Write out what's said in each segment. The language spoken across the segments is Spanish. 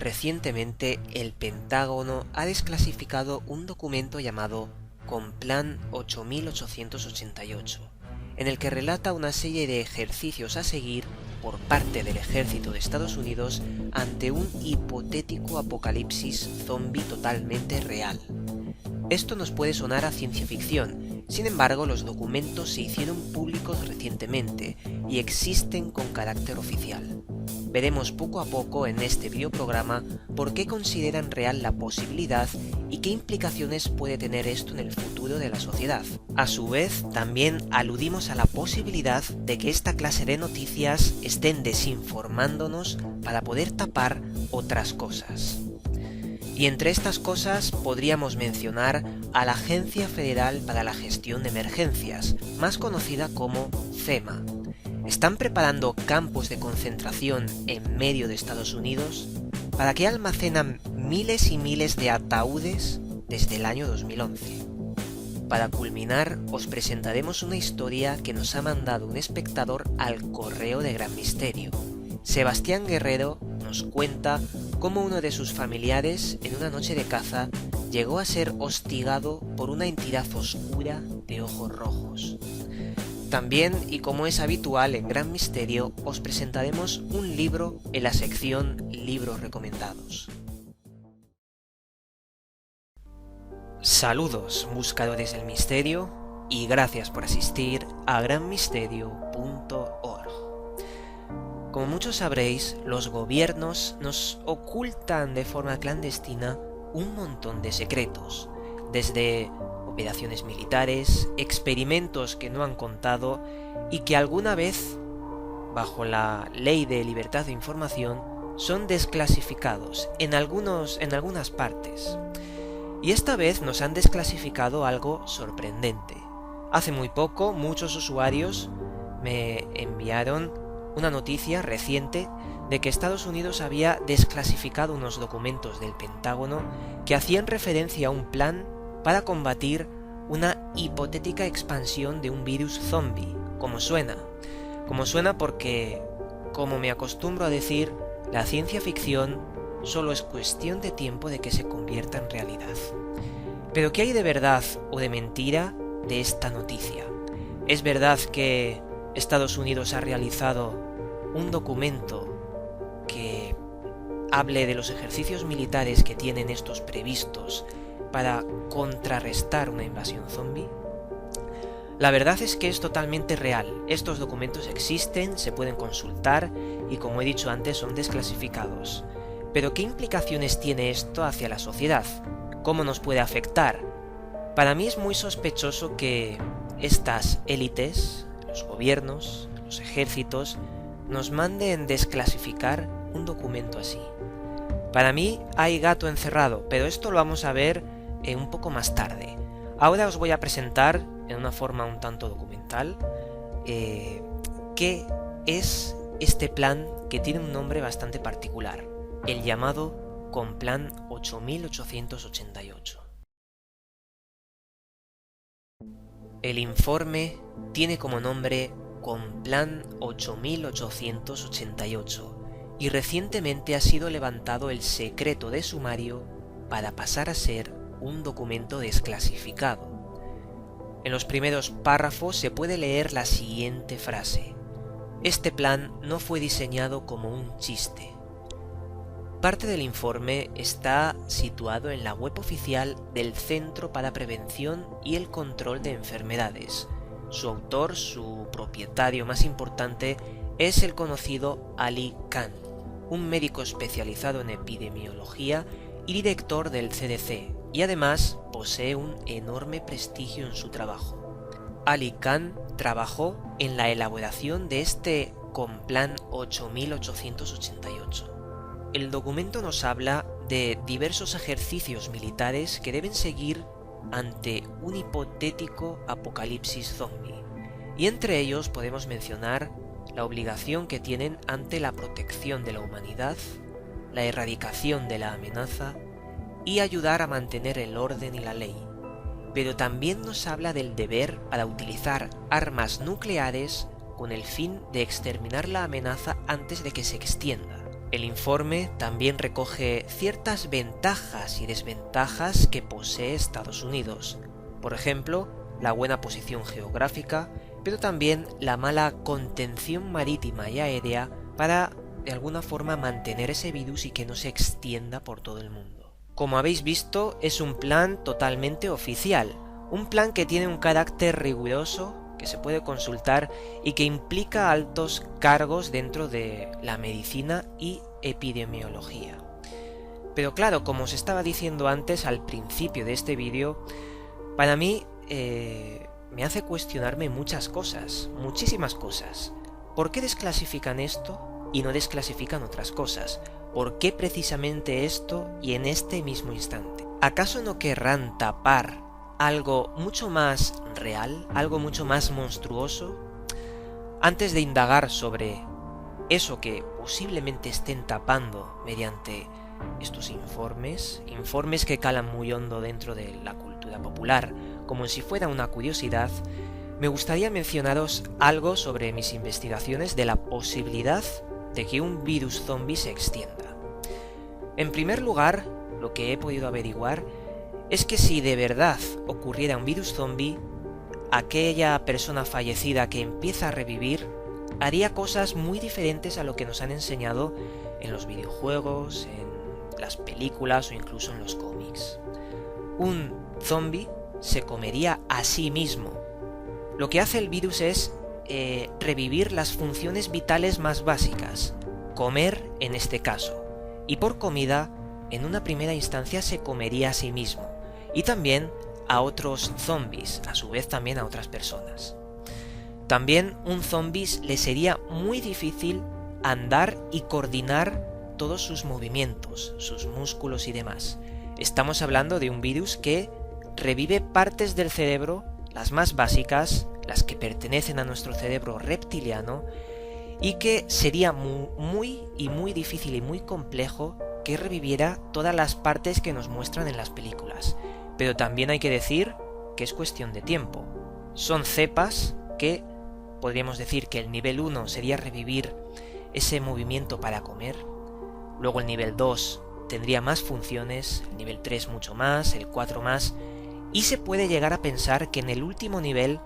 Recientemente, el Pentágono ha desclasificado un documento llamado Complan 8888, en el que relata una serie de ejercicios a seguir por parte del ejército de Estados Unidos ante un hipotético apocalipsis zombie totalmente real. Esto nos puede sonar a ciencia ficción, sin embargo los documentos se hicieron públicos recientemente y existen con carácter oficial. Veremos poco a poco en este videoprograma por qué consideran real la posibilidad y qué implicaciones puede tener esto en el futuro de la sociedad. A su vez, también aludimos a la posibilidad de que esta clase de noticias estén desinformándonos para poder tapar otras cosas. Y entre estas cosas podríamos mencionar a la Agencia Federal para la Gestión de Emergencias, más conocida como FEMA. ¿Están preparando campos de concentración en medio de Estados Unidos? ¿Para qué almacenan miles y miles de ataúdes desde el año 2011? Para culminar, os presentaremos una historia que nos ha mandado un espectador al correo de Gran Misterio. Sebastián Guerrero nos cuenta cómo uno de sus familiares, en una noche de caza, llegó a ser hostigado por una entidad oscura de ojos rojos. También, y como es habitual en Gran Misterio, os presentaremos un libro en la sección Libros Recomendados. Saludos, buscadores del misterio, y gracias por asistir a granmisterio.org. Como muchos sabréis, los gobiernos nos ocultan de forma clandestina un montón de secretos, desde operaciones militares, experimentos que no han contado y que alguna vez, bajo la ley de libertad de información, son desclasificados en algunas partes. Y esta vez nos han desclasificado algo sorprendente. Hace muy poco, muchos usuarios me enviaron una noticia reciente de que Estados Unidos había desclasificado unos documentos del Pentágono que hacían referencia a un plan para combatir una hipotética expansión de un virus zombie, como suena. Como suena porque, como me acostumbro a decir, la ciencia ficción solo es cuestión de tiempo de que se convierta en realidad. Pero ¿qué hay de verdad o de mentira de esta noticia? ¿Es verdad que Estados Unidos ha realizado un documento que hable de los ejercicios militares que tienen estos previstos para contrarrestar una invasión zombie? La verdad es que es totalmente real. Estos documentos existen, se pueden consultar y, como he dicho antes, son desclasificados. Pero ¿qué implicaciones tiene esto hacia la sociedad? ¿Cómo nos puede afectar? Para mí es muy sospechoso que estas élites, los gobiernos, los ejércitos, nos manden desclasificar un documento así. Para mí hay gato encerrado, pero esto lo vamos a ver un poco más tarde. Ahora os voy a presentar, en una forma un tanto documental, qué es este plan que tiene un nombre bastante particular, el llamado Complan 8888. El informe tiene como nombre Complan 8888 y recientemente ha sido levantado el secreto de sumario para pasar a ser un documento desclasificado. En los primeros párrafos se puede leer la siguiente frase: este plan no fue diseñado como un chiste. Parte del informe está situado en la web oficial del Centro para Prevención y el Control de Enfermedades. Su autor, su propietario más importante, es el conocido Ali Khan, un médico especializado en epidemiología y director del CDC, y además posee un enorme prestigio en su trabajo. Ali Khan trabajó en la elaboración de este Complan 8888. El documento nos habla de diversos ejercicios militares que deben seguir ante un hipotético apocalipsis zombie, y entre ellos podemos mencionar la obligación que tienen ante la protección de la humanidad, la erradicación de la amenaza y ayudar a mantener el orden y la ley. Pero también nos habla del deber para utilizar armas nucleares con el fin de exterminar la amenaza antes de que se extienda. El informe también recoge ciertas ventajas y desventajas que posee Estados Unidos. Por ejemplo, la buena posición geográfica, pero también la mala contención marítima y aérea para, de alguna forma, mantener ese virus y que no se extienda por todo el mundo. Como habéis visto, es un plan totalmente oficial, un plan que tiene un carácter riguroso, que se puede consultar y que implica altos cargos dentro de la medicina y epidemiología. Pero claro, como os estaba diciendo antes al principio de este vídeo, para mí me hace cuestionarme muchas cosas, muchísimas cosas. ¿Por qué desclasifican esto y no desclasifican otras cosas? ¿Por qué precisamente esto y en este mismo instante? ¿Acaso no querrán tapar algo mucho más real, algo mucho más monstruoso? Antes de indagar sobre eso que posiblemente estén tapando mediante estos informes que calan muy hondo dentro de la cultura popular, como si fuera una curiosidad, me gustaría mencionaros algo sobre mis investigaciones de la posibilidad de que un virus zombie se extienda. En primer lugar, lo que he podido averiguar es que si de verdad ocurriera un virus zombie, aquella persona fallecida que empieza a revivir haría cosas muy diferentes a lo que nos han enseñado en los videojuegos, en las películas o incluso en los cómics. Un zombie se comería a sí mismo. Lo que hace el virus es revivir las funciones vitales más básicas, comer en este caso, y por comida, en una primera instancia se comería a sí mismo, y también a otros zombies, a su vez también a otras personas. También un zombie le sería muy difícil andar y coordinar todos sus movimientos, sus músculos y demás. Estamos hablando de un virus que revive partes del cerebro, las más básicas, las que pertenecen a nuestro cerebro reptiliano, y que sería muy difícil y muy complejo que reviviera todas las partes que nos muestran en las películas. Pero también hay que decir que es cuestión de tiempo. Son cepas que podríamos decir que el nivel 1 sería revivir ese movimiento para comer, luego el nivel 2 tendría más funciones, el nivel 3 mucho más, el 4 más, y se puede llegar a pensar que en el último nivel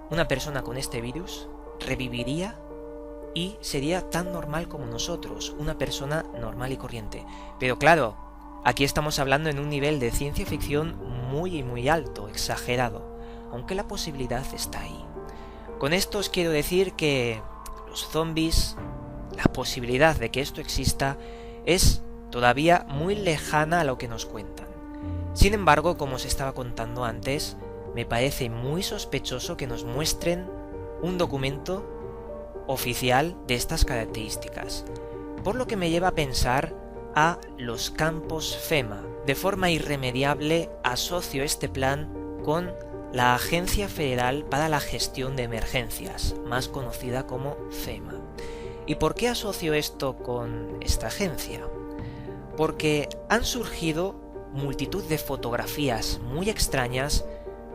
una persona con este virus reviviría y sería tan normal como nosotros, una persona normal y corriente. Pero claro, aquí estamos hablando en un nivel de ciencia ficción muy alto, exagerado, aunque la posibilidad está ahí. Con esto os quiero decir que los zombies, la posibilidad de que esto exista, es todavía muy lejana a lo que nos cuentan. Sin embargo, como os estaba contando antes, me parece muy sospechoso que nos muestren un documento oficial de estas características, por lo que me lleva a pensar a los campos FEMA. De forma irremediable asocio este plan con la Agencia Federal para la Gestión de Emergencias, más conocida como FEMA. ¿Y por qué asocio esto con esta agencia? Porque han surgido multitud de fotografías muy extrañas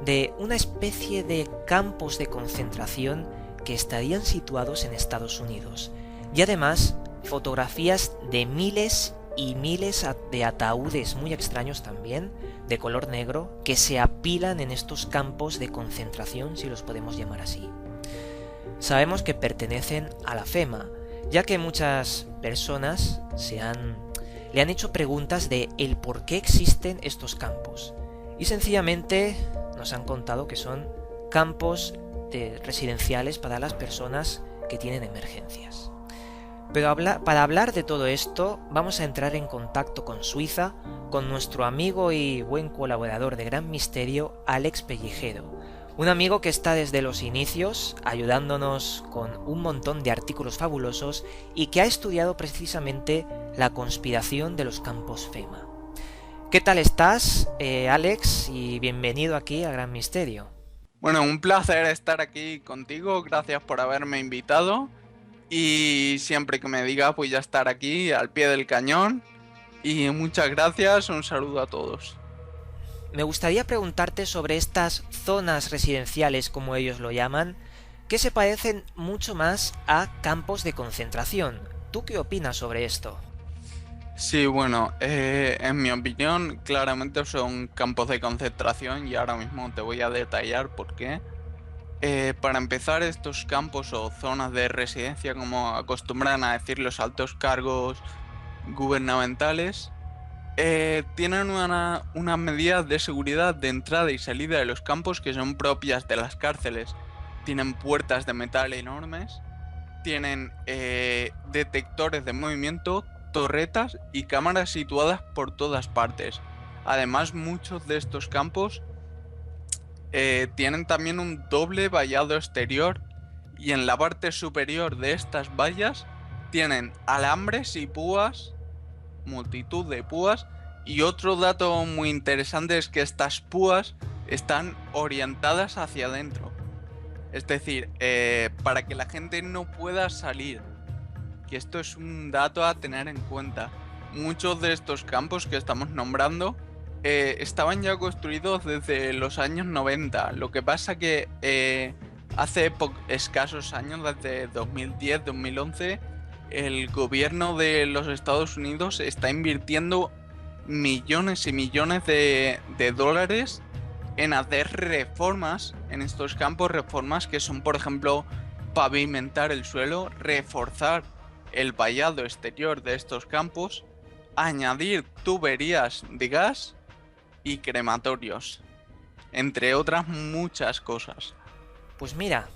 de una especie de campos de concentración que estarían situados en Estados Unidos, y además fotografías de miles y miles de ataúdes muy extraños también, de color negro, que se apilan en estos campos de concentración, si los podemos llamar así. Sabemos que pertenecen a la FEMA, ya que muchas personas le han hecho preguntas de el por qué existen estos campos, y sencillamente nos han contado que son campos residenciales para las personas que tienen emergencias. Pero para hablar de todo esto, vamos a entrar en contacto con Suiza, con nuestro amigo y buen colaborador de Gran Misterio, Alex Pellejero. Un amigo que está desde los inicios ayudándonos con un montón de artículos fabulosos y que ha estudiado precisamente la conspiración de los campos FEMA. ¿Qué tal estás, Alex? Y bienvenido aquí a Gran Misterio. Bueno, un placer estar aquí contigo, gracias por haberme invitado. Y siempre que me digas voy a estar aquí al pie del cañón. Y muchas gracias, un saludo a todos. Me gustaría preguntarte sobre estas zonas residenciales, como ellos lo llaman, que se parecen mucho más a campos de concentración. ¿Tú qué opinas sobre esto? Sí, bueno, en mi opinión, claramente son campos de concentración y ahora mismo te voy a detallar por qué. Para empezar, estos campos o zonas de residencia, como acostumbran a decir los altos cargos gubernamentales, tienen unas medidas de seguridad de entrada y salida de los campos que son propias de las cárceles. Tienen puertas de metal enormes, tienen detectores de movimiento, torretas y cámaras situadas por todas partes. Además, muchos de estos campos tienen también un doble vallado exterior y en la parte superior de estas vallas tienen alambres y púas, multitud de púas, y otro dato muy interesante es que estas púas están orientadas hacia adentro. Es decir, para que la gente no pueda salir, que esto es un dato a tener en cuenta. Muchos de estos campos que estamos nombrando estaban ya construidos desde los años 90. Lo que pasa que hace escasos años, desde 2010-2011, el gobierno de los Estados Unidos está invirtiendo millones y millones de dólares en hacer reformas en estos campos, reformas que son, por ejemplo, pavimentar el suelo, reforzar el vallado exterior de estos campos, añadir tuberías de gas y crematorios, entre otras muchas cosas. Pues mira,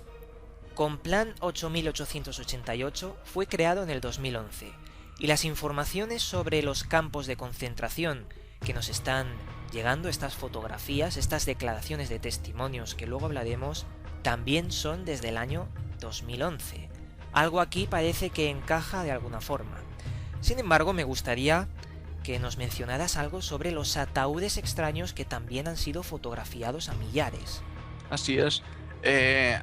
Complan 8888 fue creado en el 2011 y las informaciones sobre los campos de concentración que nos están llegando, estas fotografías, estas declaraciones de testimonios que luego hablaremos, también son desde el año 2011. Algo aquí parece que encaja de alguna forma. Sin embargo, me gustaría que nos mencionaras algo sobre los ataúdes extraños que también han sido fotografiados a millares. Así es.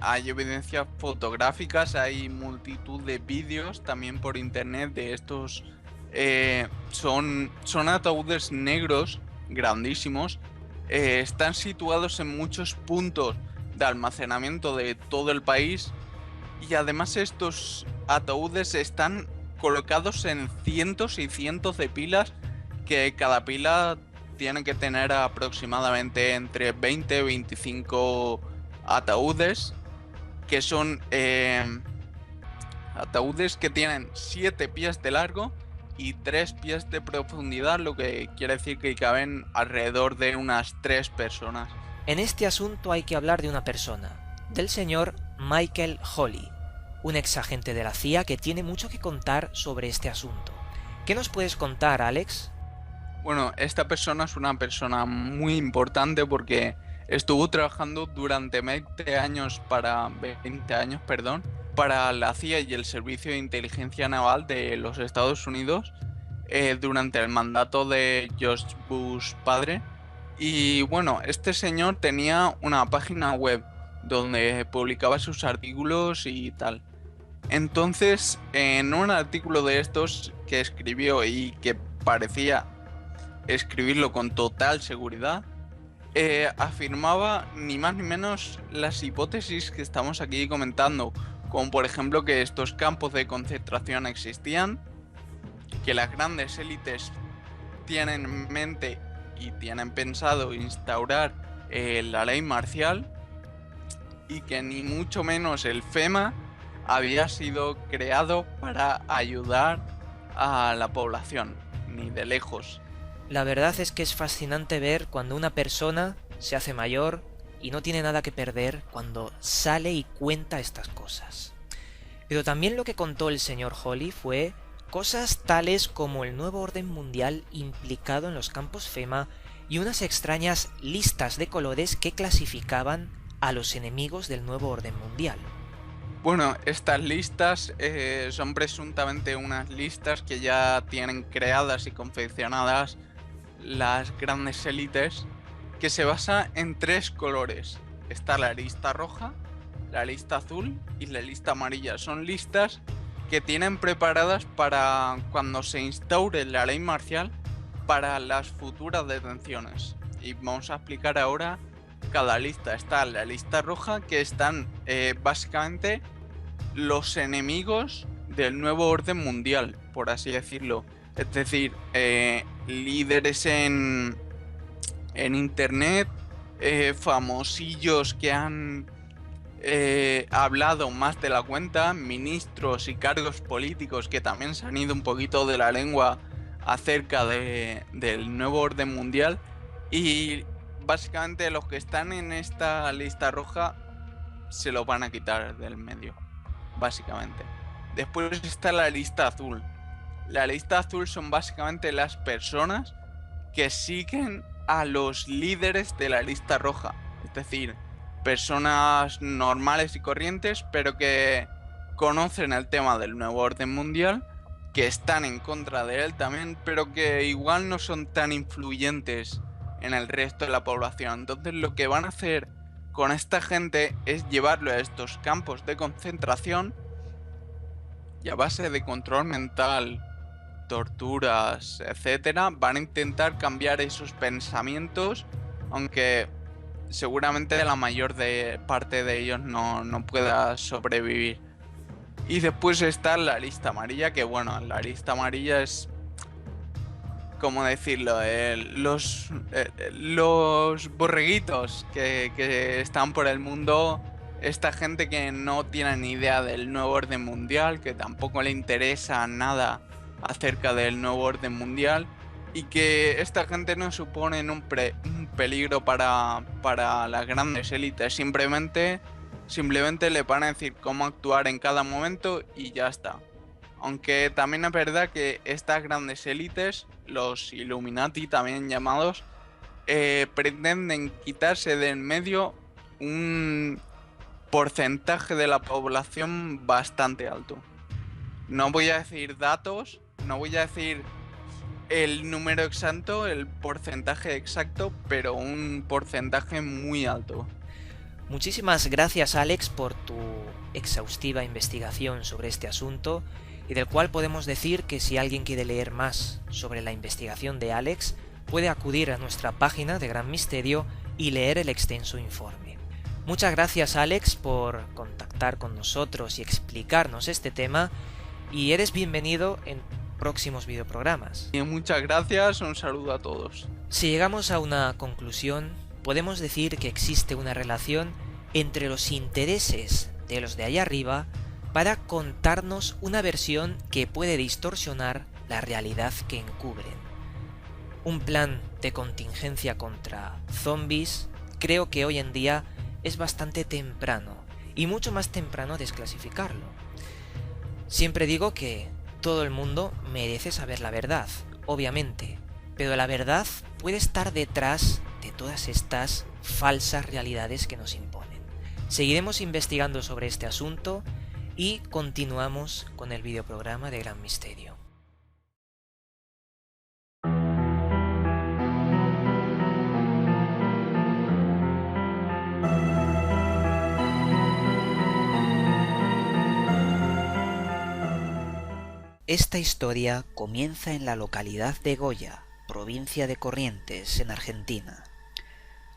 Hay evidencias fotográficas, hay multitud de vídeos también por internet de estos. Son ataúdes negros grandísimos. Están situados en muchos puntos de almacenamiento de todo el país. Y además estos ataúdes están colocados en cientos y cientos de pilas, que cada pila tiene que tener aproximadamente entre 20 y 25 ataúdes, que son ataúdes que tienen 7 pies de largo y 3 pies de profundidad, lo que quiere decir que caben alrededor de unas 3 personas. En este asunto hay que hablar de una persona, del señor Michael Hawley, un ex agente de la CIA que tiene mucho que contar sobre este asunto. ¿Qué nos puedes contar, Alex? Bueno, esta persona es una persona muy importante porque estuvo trabajando durante 20 años para la CIA y el Servicio de Inteligencia Naval de los Estados Unidos durante el mandato de George Bush padre. Y bueno, este señor tenía una página web donde publicaba sus artículos y tal. Entonces, en un artículo de estos que escribió y que parecía escribirlo con total seguridad, afirmaba ni más ni menos las hipótesis que estamos aquí comentando, como por ejemplo que estos campos de concentración existían, que las grandes élites tienen en mente y tienen pensado instaurar la ley marcial, y que ni mucho menos el FEMA había sido creado para ayudar a la población, ni de lejos. La verdad es que es fascinante ver cuando una persona se hace mayor y no tiene nada que perder cuando sale y cuenta estas cosas. Pero también lo que contó el señor Hawley fue cosas tales como el nuevo orden mundial implicado en los campos FEMA y unas extrañas listas de colores que clasificaban a los enemigos del nuevo orden mundial. Bueno, estas listas son presuntamente unas listas que ya tienen creadas y confeccionadas las grandes élites, que se basa en 3 colores. Está la lista roja, la lista azul y la lista amarilla. Son listas que tienen preparadas para cuando se instaure la ley marcial para las futuras detenciones. Y vamos a explicar ahora cada lista. Está la lista roja, que están básicamente los enemigos del nuevo orden mundial, por así decirlo. Es decir, líderes en internet, famosillos que han hablado más de la cuenta, ministros y cargos políticos que también se han ido un poquito de la lengua acerca del nuevo orden mundial. Y básicamente los que están en esta lista roja se lo van a quitar del medio, básicamente. Después está la lista azul. La lista azul son básicamente las personas que siguen a los líderes de la lista roja. Es decir, personas normales y corrientes, pero que conocen el tema del nuevo orden mundial, que están en contra de él también, pero que igual no son tan influyentes en el resto de la población. Entonces lo que van a hacer con esta gente es llevarlo a estos campos de concentración y a base de control mental, torturas, etcétera, van a intentar cambiar esos pensamientos, aunque seguramente la mayor parte de ellos no pueda sobrevivir. Y después está la lista amarilla, que bueno, la lista amarilla es, ¿cómo decirlo? Los borreguitos que están por el mundo, esta gente que no tiene ni idea del nuevo orden mundial, que tampoco le interesa nada acerca del nuevo orden mundial, y que esta gente no supone un peligro para las grandes élites. Simplemente le van a decir cómo actuar en cada momento y ya está. Aunque también es verdad que estas grandes élites, los Illuminati también llamados, pretenden quitarse de en medio un porcentaje de la población bastante alto. No voy a decir datos, no voy a decir el número exacto, el porcentaje exacto, pero un porcentaje muy alto. Muchísimas gracias, Alex, por tu exhaustiva investigación sobre este asunto, y del cual podemos decir que si alguien quiere leer más sobre la investigación de Alex, puede acudir a nuestra página de Gran Misterio y leer el extenso informe. Muchas gracias, Alex, por contactar con nosotros y explicarnos este tema, y eres bienvenido en próximos videoprogramas. Y muchas gracias, un saludo a todos. Si llegamos a una conclusión, podemos decir que existe una relación entre los intereses de los de allá arriba para contarnos una versión que puede distorsionar la realidad que encubren. Un plan de contingencia contra zombies creo que hoy en día es bastante temprano, y mucho más temprano desclasificarlo. Siempre digo que todo el mundo merece saber la verdad, obviamente, pero la verdad puede estar detrás de todas estas falsas realidades que nos imponen. Seguiremos investigando sobre este asunto y continuamos con el videoprograma de Gran Misterio. Esta historia comienza en la localidad de Goya, provincia de Corrientes, en Argentina.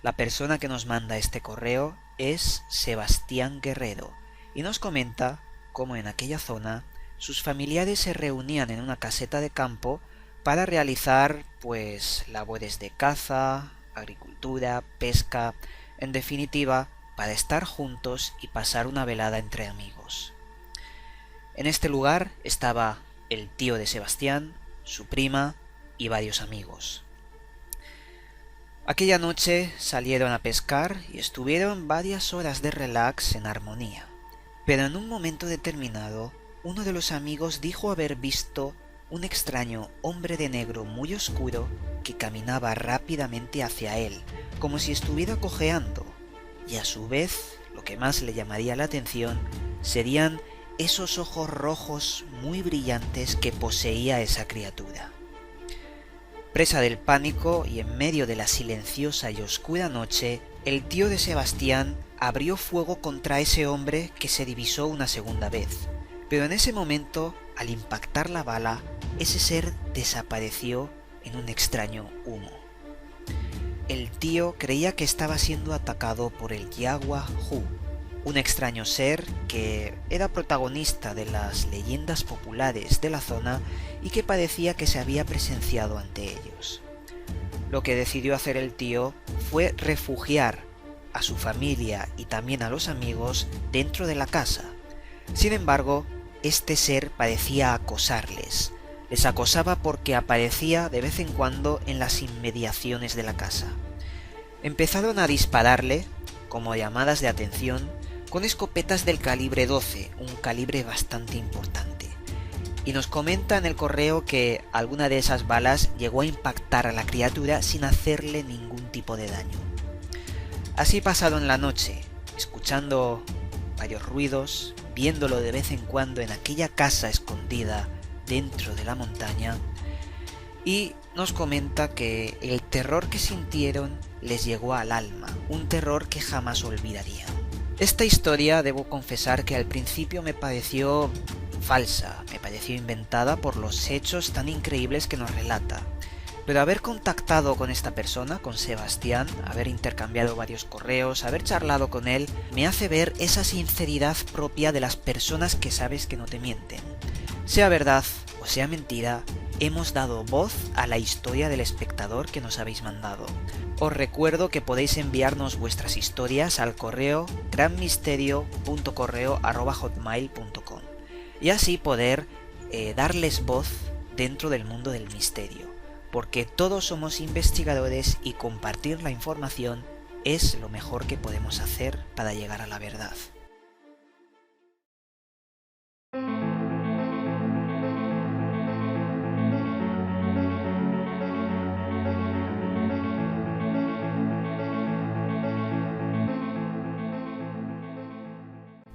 La persona que nos manda este correo es Sebastián Guerrero y nos comenta cómo en aquella zona sus familiares se reunían en una caseta de campo para realizar, labores de caza, agricultura, pesca, en definitiva, para estar juntos y pasar una velada entre amigos. En este lugar estaba el tío de Sebastián, su prima y varios amigos. Aquella noche salieron a pescar y estuvieron varias horas de relax en armonía. Pero en un momento determinado, uno de los amigos dijo haber visto un extraño hombre de negro muy oscuro que caminaba rápidamente hacia él, como si estuviera cojeando, y a su vez, lo que más le llamaría la atención serían esos ojos rojos muy brillantes que poseía esa criatura. Presa del pánico y en medio de la silenciosa y oscura noche, el tío de Sebastián abrió fuego contra ese hombre que se divisó una segunda vez. Pero en ese momento, al impactar la bala, ese ser desapareció en un extraño humo. El tío creía que estaba siendo atacado por el Yagua Hu, un extraño ser que era protagonista de las leyendas populares de la zona y que parecía que se había presenciado ante ellos. Lo que decidió hacer el tío fue refugiar a su familia y también a los amigos dentro de la casa. Sin embargo, este ser parecía acosarles. Les acosaba porque aparecía de vez en cuando en las inmediaciones de la casa. Empezaron a dispararle, como llamadas de atención, con escopetas del calibre 12, un calibre bastante importante. Y nos comenta en el correo que alguna de esas balas llegó a impactar a la criatura sin hacerle ningún tipo de daño. Así pasaron la noche, escuchando varios ruidos, viéndolo de vez en cuando en aquella casa escondida dentro de la montaña, y nos comenta que el terror que sintieron les llegó al alma, un terror que jamás olvidarían. Esta historia, debo confesar que al principio me pareció falsa, me pareció inventada por los hechos tan increíbles que nos relata. Pero haber contactado con esta persona, con Sebastián, haber intercambiado varios correos, haber charlado con él, me hace ver esa sinceridad propia de las personas que sabes que no te mienten. Sea verdad o sea mentira, hemos dado voz a la historia del espectador que nos habéis mandado. Os recuerdo que podéis enviarnos vuestras historias al correo granmisterio.correo@hotmail.com y así poder darles voz dentro del mundo del misterio, porque todos somos investigadores y compartir la información es lo mejor que podemos hacer para llegar a la verdad.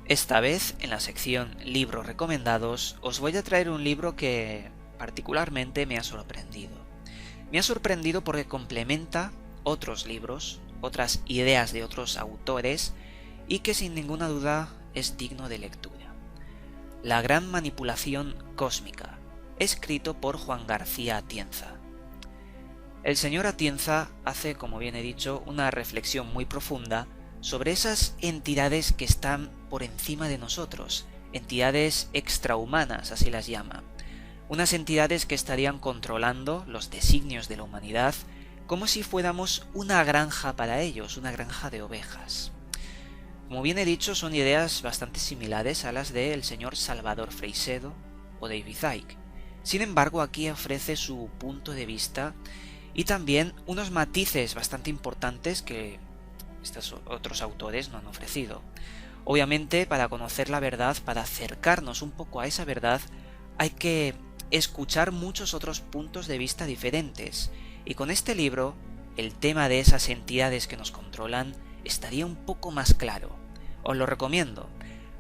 Esta vez, en la sección Libros recomendados, os voy a traer un libro que particularmente me ha sorprendido. Me ha sorprendido porque complementa otros libros, otras ideas de otros autores y que sin ninguna duda es digno de lectura. La gran manipulación cósmica, escrito por Juan García Atienza. El señor Atienza hace, como bien he dicho, una reflexión muy profunda sobre esas entidades que están por encima de nosotros, entidades extrahumanas, así las llama. Unas entidades que estarían controlando los designios de la humanidad como si fuéramos una granja para ellos, una granja de ovejas. Como bien he dicho, son ideas bastante similares a las del señor Salvador Freixedo o David Icke. Sin embargo, aquí ofrece su punto de vista y también unos matices bastante importantes que estos otros autores no han ofrecido. Obviamente, para conocer la verdad, para acercarnos un poco a esa verdad, hay que escuchar muchos otros puntos de vista diferentes. Y con este libro, el tema de esas entidades que nos controlan estaría un poco más claro. Os lo recomiendo.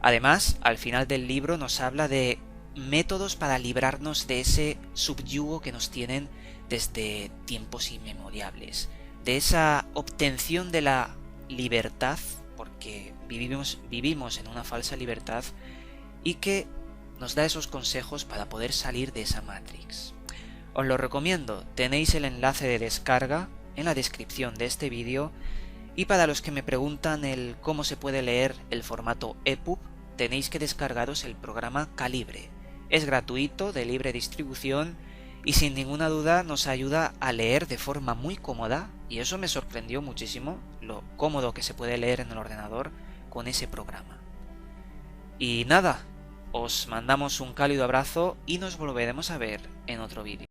Además, al final del libro nos habla de métodos para librarnos de ese subyugo que nos tienen desde tiempos inmemoriales, de esa obtención de la libertad, porque vivimos en una falsa libertad, y que nos da esos consejos para poder salir de esa Matrix. Os lo recomiendo, tenéis el enlace de descarga en la descripción de este vídeo, y para los que me preguntan el cómo se puede leer el formato EPUB, tenéis que descargaros el programa Calibre. Es gratuito, de libre distribución, y sin ninguna duda nos ayuda a leer de forma muy cómoda, y eso me sorprendió muchísimo, lo cómodo que se puede leer en el ordenador con ese programa. Y nada, os mandamos un cálido abrazo y nos volveremos a ver en otro vídeo.